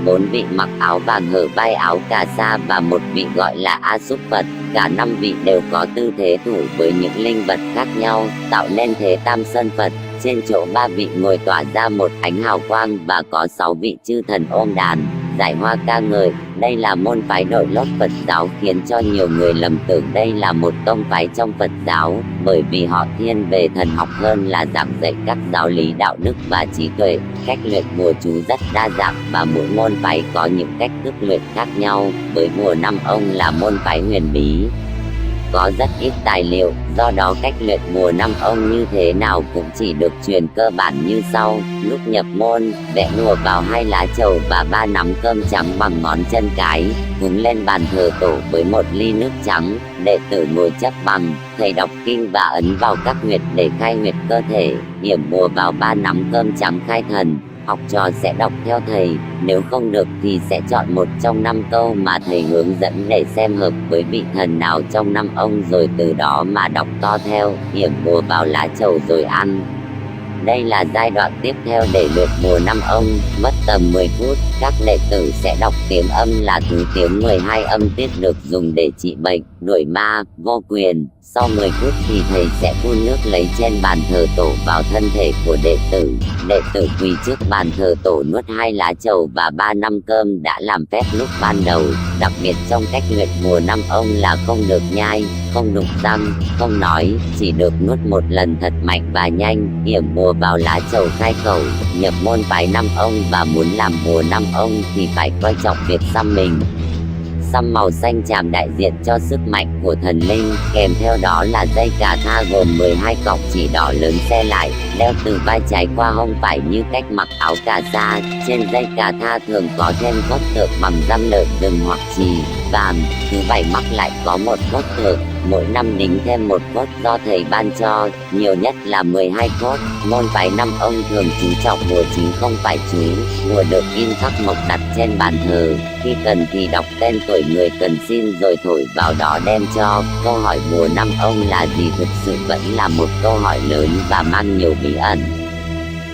4 vị mặc áo vàng hở vai áo cà sa và một vị gọi là A Súc Phật. Cả 5 vị đều có tư thế thủ với những linh vật khác nhau, tạo nên thế Tam Sơn Phật. Trên chỗ 3 vị ngồi tỏa ra một ánh hào quang và có 6 vị chư thần ôm đàn, giải hoa ca ngợi. Đây là môn phái đội lốt Phật giáo, khiến cho nhiều người lầm tưởng đây là một tông phái trong Phật giáo, bởi vì họ thiên về thần học hơn là giảng dạy các giáo lý đạo đức và trí tuệ. Cách luyện bùa chú rất đa dạng và mỗi môn phái có những cách thức luyện khác nhau. Với bùa năm ông là môn phái huyền bí, có rất ít tài liệu, do đó cách luyện bùa năm ông như thế nào cũng chỉ được truyền cơ bản như sau. Lúc nhập môn, vẽ bùa vào 2 lá trầu và 3 nắm cơm trắng bằng ngón chân cái, cúng lên bàn thờ tổ với 1 ly nước trắng. Đệ tử ngồi chấp bằng, thầy đọc kinh và ấn vào các huyệt để khai huyệt cơ thể, yểm bùa vào 3 nắm cơm trắng khai thần. Học trò sẽ đọc theo thầy, nếu không được thì sẽ chọn một trong 5 câu mà thầy hướng dẫn để xem hợp với vị thần nào trong 5 ông, rồi từ đó mà đọc to theo, yểm bùa vào lá trầu rồi ăn. Đây là giai đoạn tiếp theo để luyện bùa năm ông, mất tầm 10 phút. Các đệ tử sẽ đọc tiếng âm là thứ tiếng 12 âm tiết được dùng để trị bệnh, đuổi ma, vô quyền. Sau 10 phút thì thầy sẽ phun nước lấy trên bàn thờ tổ vào thân thể của đệ tử. Đệ tử quỳ trước bàn thờ tổ nuốt 2 lá trầu và 3 năm cơm đã làm phép lúc ban đầu. Đặc biệt trong cách luyện bùa năm ông là không được nhai, không đụng răng, không nói, chỉ được nuốt 1 lần thật mạnh và nhanh. Yểm bùa vào lá trầu khai khẩu. Nhập môn phái năm ông và muốn làm bùa năm ông thì phải coi trọng việc xăm mình. Xăm màu xanh chàm đại diện cho sức mạnh của thần linh, kèm theo đó là dây cà tha gồm 12 cọc chỉ đỏ lớn xe lại, đeo từ vai trái qua hông phải như cách mặc áo cà sa. Trên dây cà tha thường có thêm cốt tượng bằng răm lợn rừng hoặc chì, vàng. Thứ 7 mắc lại có một cốt tượng, mỗi năm đính thêm một cốt do thầy ban cho, nhiều nhất là 12 cốt. Môn phái năm ông thường chú trọng bùa chứ không phải chú. Bùa được in khắc mộc đặt trên bàn thờ, khi cần thì đọc tên tuổi người cần xin rồi thổi vào đó đem cho. Câu hỏi bùa năm ông là gì thực sự vẫn là một câu hỏi lớn và mang nhiều bí ẩn.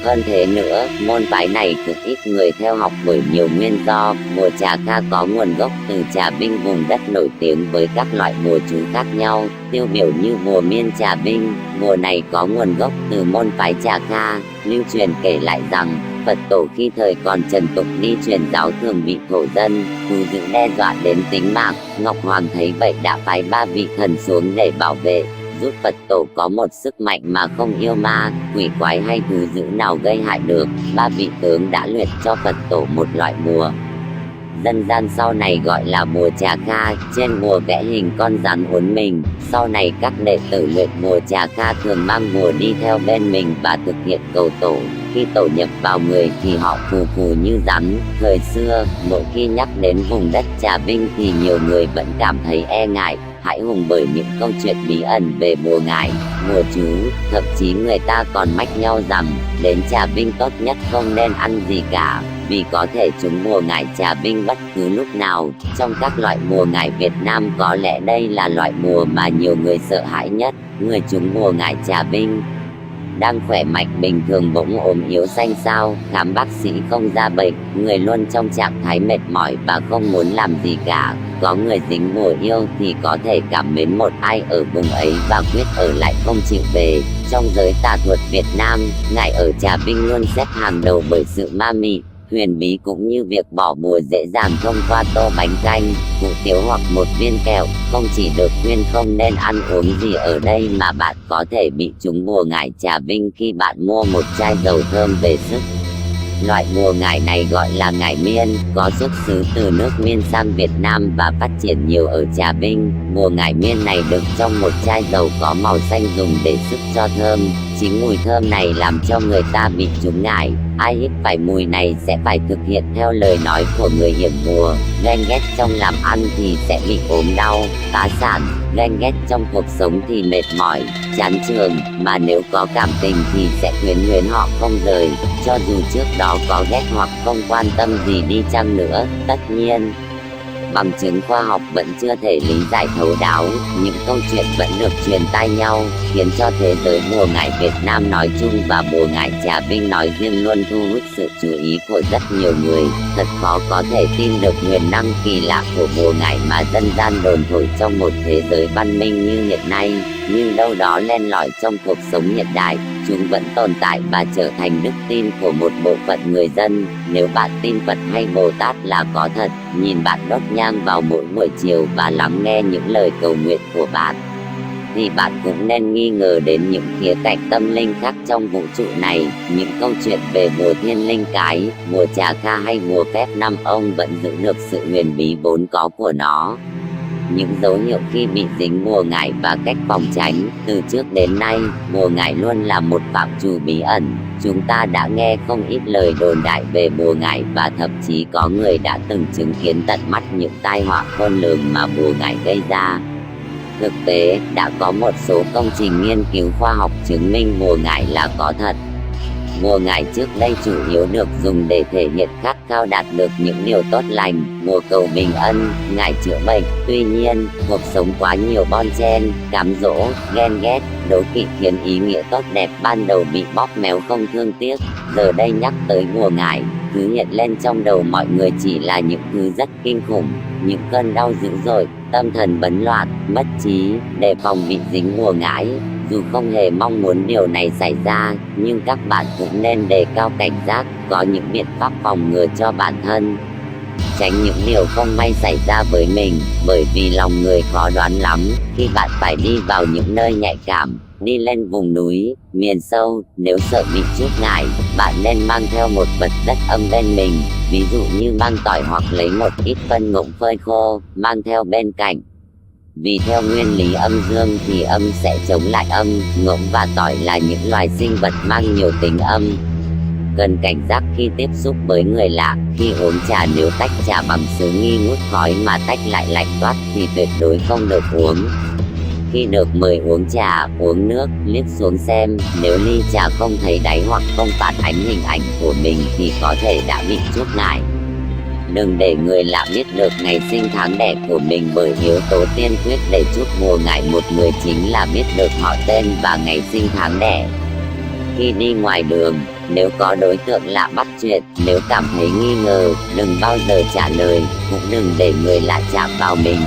Hơn thế nữa, môn phái này cực ít người theo học bởi nhiều nguyên do. Bùa Trà Ca có nguồn gốc từ Trà Vinh, vùng đất nổi tiếng với các loại bùa chú khác nhau, tiêu biểu như bùa miên Trà Vinh. Bùa này có nguồn gốc từ môn phái Trà Ca. Lưu truyền kể lại rằng, Phật tổ khi thời còn trần tục đi truyền giáo thường bị thổ dân, thú dữ đe dọa đến tính mạng. Ngọc Hoàng thấy vậy đã phái 3 vị thần xuống để bảo vệ, giúp Phật tổ có một sức mạnh mà không yêu ma, quỷ quái hay thú dữ nào gây hại được. 3 vị tướng đã luyện cho Phật tổ một loại bùa, dân gian sau này gọi là bùa Trà Ca. Trên bùa vẽ hình con rắn uốn mình. Sau này các đệ tử luyện bùa Trà Ca thường mang bùa đi theo bên mình và thực hiện cầu tổ. Khi tổ nhập vào người thì họ phù phù như rắn. Thời xưa, mỗi khi nhắc đến vùng đất Trà Vinh thì nhiều người vẫn cảm thấy e ngại, hãi hùng bởi những câu chuyện bí ẩn về bùa ngải, bùa chú. Thậm chí người ta còn mách nhau rằng đến Trà Vinh tốt nhất không nên ăn gì cả, vì có thể trúng bùa ngải Trà Vinh bất cứ lúc nào. Trong các loại bùa ngải Việt Nam có lẽ đây là loại bùa mà nhiều người sợ hãi nhất. Người trúng bùa ngải Trà Vinh đang khỏe mạnh bình thường bỗng ốm yếu xanh xao, khám bác sĩ không ra bệnh, người luôn trong trạng thái mệt mỏi và không muốn làm gì cả. Có người dính bùa yêu thì có thể cảm mến một ai ở vùng ấy và quyết ở lại không chịu về. Trong giới tà thuật Việt Nam, ngải ở Trà Vinh luôn xếp hàng đầu bởi sự ma mị, huyền bí cũng như việc bỏ bùa dễ dàng thông qua tô bánh canh, củ tiếu hoặc một viên kẹo. Không chỉ được khuyên không nên ăn uống gì ở đây mà bạn có thể bị trúng bùa ngải trà vinh khi bạn mua một chai dầu thơm về sức. Loại bùa ngải này gọi là ngải miên, có xuất xứ từ nước Miên sang Việt Nam và phát triển nhiều ở Trà Vinh. Bùa ngải miên này đựng trong một chai dầu có màu xanh dùng để sức cho thơm. Chính mùi thơm này làm cho người ta bị trúng ngải. Ai hít phải mùi này sẽ phải thực hiện theo lời nói của người yểm bùa. Ghen ghét trong làm ăn thì sẽ bị ốm đau, phá sản. Ghen ghét trong cuộc sống thì mệt mỏi, chán trường. Mà nếu có cảm tình thì sẽ quyến luyến họ không rời, cho dù trước đó có ghét hoặc không quan tâm gì đi chăng nữa. Tất nhiên, bằng chứng khoa học vẫn chưa thể lý giải thấu đáo, những câu chuyện vẫn được truyền tai nhau, khiến cho thế giới bùa ngải Việt Nam nói chung và bùa ngải Trà Vinh nói riêng luôn thu hút sự chú ý của rất nhiều người. Thật khó có thể tin được quyền năng kỳ lạ của bùa ngải mà dân gian đồn thổi trong một thế giới văn minh như hiện nay, nhưng đâu đó len lỏi trong cuộc sống hiện đại, chúng vẫn tồn tại và trở thành đức tin của một bộ phận người dân. Nếu bạn tin Phật hay Bồ Tát là có thật, nhìn bạn đốt nhang vào mỗi buổi chiều và lắng nghe những lời cầu nguyện của bạn, thì bạn cũng nên nghi ngờ đến những khía cạnh tâm linh khác trong vũ trụ này. Những câu chuyện về bùa thiên linh cái, bùa trà kha hay bùa phép năm ông vẫn giữ được sự huyền bí vốn có của nó. Những dấu hiệu khi bị dính bùa ngải và cách phòng tránh. Từ trước đến nay, bùa ngải luôn là một phạm trù bí ẩn. Chúng ta đã nghe không ít lời đồn đại về bùa ngải và thậm chí có người đã từng chứng kiến tận mắt những tai họa khôn lường mà bùa ngải gây ra. Thực tế, đã có một số công trình nghiên cứu khoa học chứng minh bùa ngải là có thật. Bùa ngải trước đây chủ yếu được dùng để thể hiện khát khao đạt được những điều tốt lành, bùa cầu bình ân, ngải chữa bệnh. Tuy nhiên, cuộc sống quá nhiều bon chen, cám dỗ, ghen ghét, đố kỵ khiến ý nghĩa tốt đẹp ban đầu bị bóp méo không thương tiếc. Giờ đây nhắc tới bùa ngải, thứ hiện lên trong đầu mọi người chỉ là những thứ rất kinh khủng, những cơn đau dữ dội, tâm thần bấn loạn, mất trí, đề phòng bị dính bùa ngải. Dù không hề mong muốn điều này xảy ra, nhưng các bạn cũng nên đề cao cảnh giác, có những biện pháp phòng ngừa cho bản thân, tránh những điều không may xảy ra với mình, bởi vì lòng người khó đoán lắm. Khi bạn phải đi vào những nơi nhạy cảm, đi lên vùng núi, miền sâu, nếu sợ bị chuốc ngải, bạn nên mang theo một vật rất âm bên mình, ví dụ như mang tỏi hoặc lấy một ít phân ngỗng phơi khô, mang theo bên cạnh. Vì theo nguyên lý âm dương thì âm sẽ chống lại âm, ngỗng và tỏi là những loài sinh vật mang nhiều tính âm. Cần cảnh giác khi tiếp xúc với người lạ. Khi uống trà, nếu tách trà bằng sứ nghi ngút khói mà tách lại lạnh toát thì tuyệt đối không được uống. Khi được mời uống trà, uống nước, liếc xuống xem, nếu ly trà không thấy đáy hoặc không phản ánh hình ảnh của mình thì có thể đã bị chuốc ngải. Đừng để người lạ biết được ngày sinh tháng đẻ của mình, bởi yếu tố tiên quyết để chuốc bùa ngải một người chính là biết được họ tên và ngày sinh tháng đẻ. Khi đi ngoài đường, nếu có đối tượng lạ bắt chuyện, nếu cảm thấy nghi ngờ, đừng bao giờ trả lời, cũng đừng để người lạ chạm vào mình.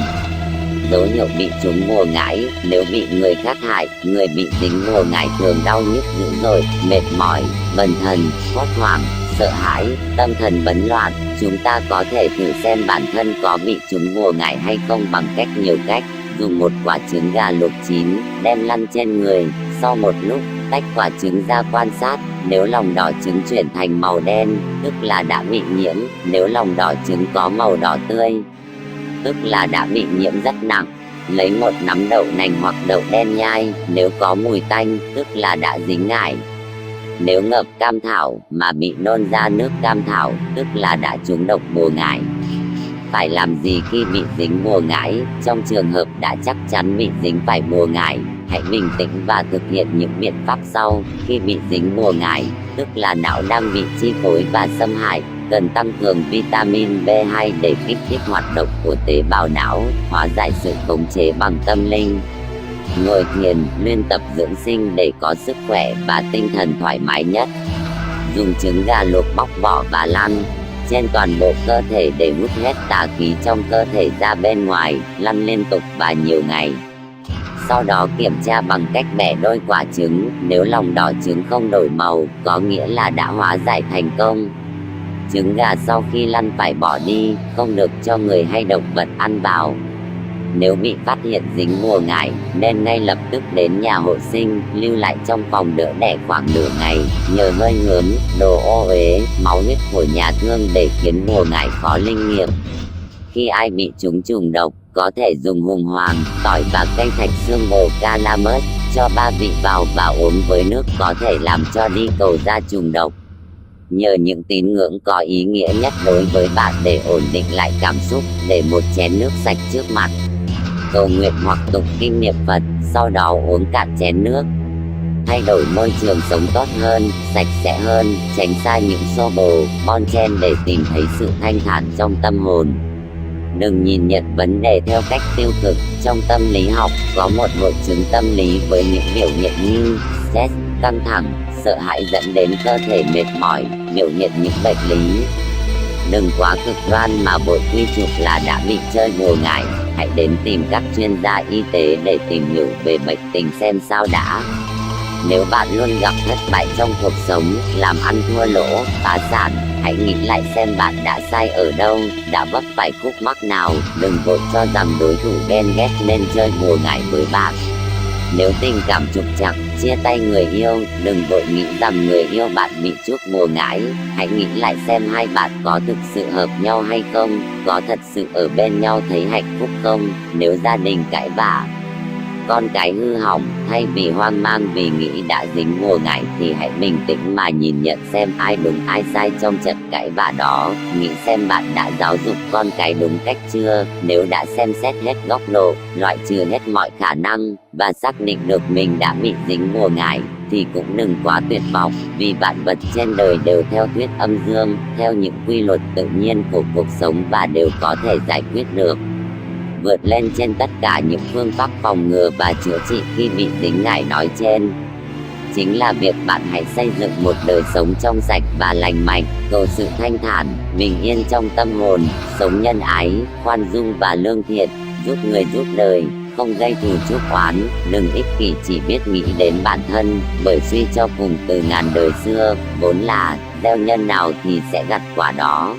Dấu hiệu bị trúng bùa ngải. Nếu bị người khác hại, người bị dính bùa ngải thường đau nhức dữ dội, mệt mỏi, bần thần, hốt hoảng, sợ hãi, tâm thần bấn loạn. Chúng ta có thể thử xem bản thân có bị trúng bùa ngải hay không bằng nhiều cách. Dùng một quả trứng gà luộc chín, đem lăn trên người, sau một lúc, tách quả trứng ra quan sát. Nếu lòng đỏ trứng chuyển thành màu đen, tức là đã bị nhiễm. Nếu lòng đỏ trứng có màu đỏ tươi, tức là đã bị nhiễm rất nặng. Lấy một nắm đậu nành hoặc đậu đen nhai, nếu có mùi tanh, tức là đã dính ngải. Nếu ngập cam thảo mà bị nôn ra nước cam thảo, tức là đã trúng độc bùa ngải. Phải làm gì khi bị dính bùa ngải? Trong trường hợp đã chắc chắn bị dính phải bùa ngải, hãy bình tĩnh và thực hiện những biện pháp sau. Khi bị dính bùa ngải, tức là não đang bị chi phối và xâm hại, cần tăng cường vitamin B2 để kích thích hoạt động của tế bào não, hóa giải sự khống chế bằng tâm linh. Ngồi thiền, luyện tập dưỡng sinh để có sức khỏe và tinh thần thoải mái nhất. Dùng trứng gà luộc bóc vỏ và lăn trên toàn bộ cơ thể để hút hết tà khí trong cơ thể ra bên ngoài, lăn liên tục và nhiều ngày. Sau đó kiểm tra bằng cách bẻ đôi quả trứng, nếu lòng đỏ trứng không đổi màu, có nghĩa là đã hóa giải thành công. Trứng gà sau khi lăn phải bỏ đi, không được cho người hay động vật ăn vào. Nếu bị phát hiện dính bùa ngải, nên ngay lập tức đến nhà hộ sinh, lưu lại trong phòng đỡ đẻ khoảng nửa ngày, nhờ hơi ngớm, đồ ô uế, máu huyết của nhà thương để khiến bùa ngải khó linh nghiệm. Khi ai bị trúng trùng độc, có thể dùng hùng hoàng, tỏi và canh thạch xương bồ calamus, cho 3 vị vào và uống với nước có thể làm cho đi cầu ra trùng độc. Nhờ những tín ngưỡng có ý nghĩa nhất đối với bạn để ổn định lại cảm xúc, để một chén nước sạch trước mặt. Cầu nguyện hoặc tụng kinh niệm Phật, sau đó uống cạn chén nước. Thay đổi môi trường sống tốt hơn, sạch sẽ hơn, tránh xa những xô bồ, bon chen để tìm thấy sự thanh thản trong tâm hồn. Đừng nhìn nhận vấn đề theo cách tiêu cực. Trong tâm lý học, có một hội chứng tâm lý với những biểu hiện như stress, căng thẳng, sợ hãi dẫn đến cơ thể mệt mỏi, biểu hiện những bệnh lý. Đừng quá cực đoan mà vội quy chụp là đã bị chơi bùa ngải. Hãy đến tìm các chuyên gia y tế để tìm hiểu về bệnh tình xem sao đã. Nếu bạn luôn gặp thất bại trong cuộc sống, làm ăn thua lỗ, phá sản, hãy nghĩ lại xem bạn đã sai ở đâu, đã vấp phải khúc mắc nào. Đừng vội cho rằng đối thủ ghen ghét nên chơi bùa ngải với bạn. Nếu tình cảm trục trặc, chia tay người yêu, đừng vội nghĩ rằng người yêu bạn bị chuốc bùa ngải. Hãy nghĩ lại xem hai bạn có thực sự hợp nhau hay không, có thật sự ở bên nhau thấy hạnh phúc không. Nếu gia đình cãi vã, con cái hư hỏng, thay vì hoang mang vì nghĩ đã dính bùa ngải thì hãy bình tĩnh mà nhìn nhận xem ai đúng ai sai trong trận cãi vã đó. Nghĩ xem bạn đã giáo dục con cái đúng cách chưa. Nếu đã xem xét hết góc độ, loại trừ hết mọi khả năng và xác định được mình đã bị dính bùa ngải, thì cũng đừng quá tuyệt vọng, vì vạn vật trên đời đều theo thuyết âm dương, theo những quy luật tự nhiên của cuộc sống và đều có thể giải quyết được. Vượt lên trên tất cả những phương pháp phòng ngừa và chữa trị khi bị dính ngải nói trên chính là việc bạn hãy xây dựng một đời sống trong sạch và lành mạnh, cầu sự thanh thản, bình yên trong tâm hồn, sống nhân ái, khoan dung và lương thiện, giúp người giúp đời, không gây thù chuốc oán. Đừng ích kỷ chỉ biết nghĩ đến bản thân, bởi suy cho cùng từ ngàn đời xưa vốn là gieo nhân nào thì sẽ gặt quả đó.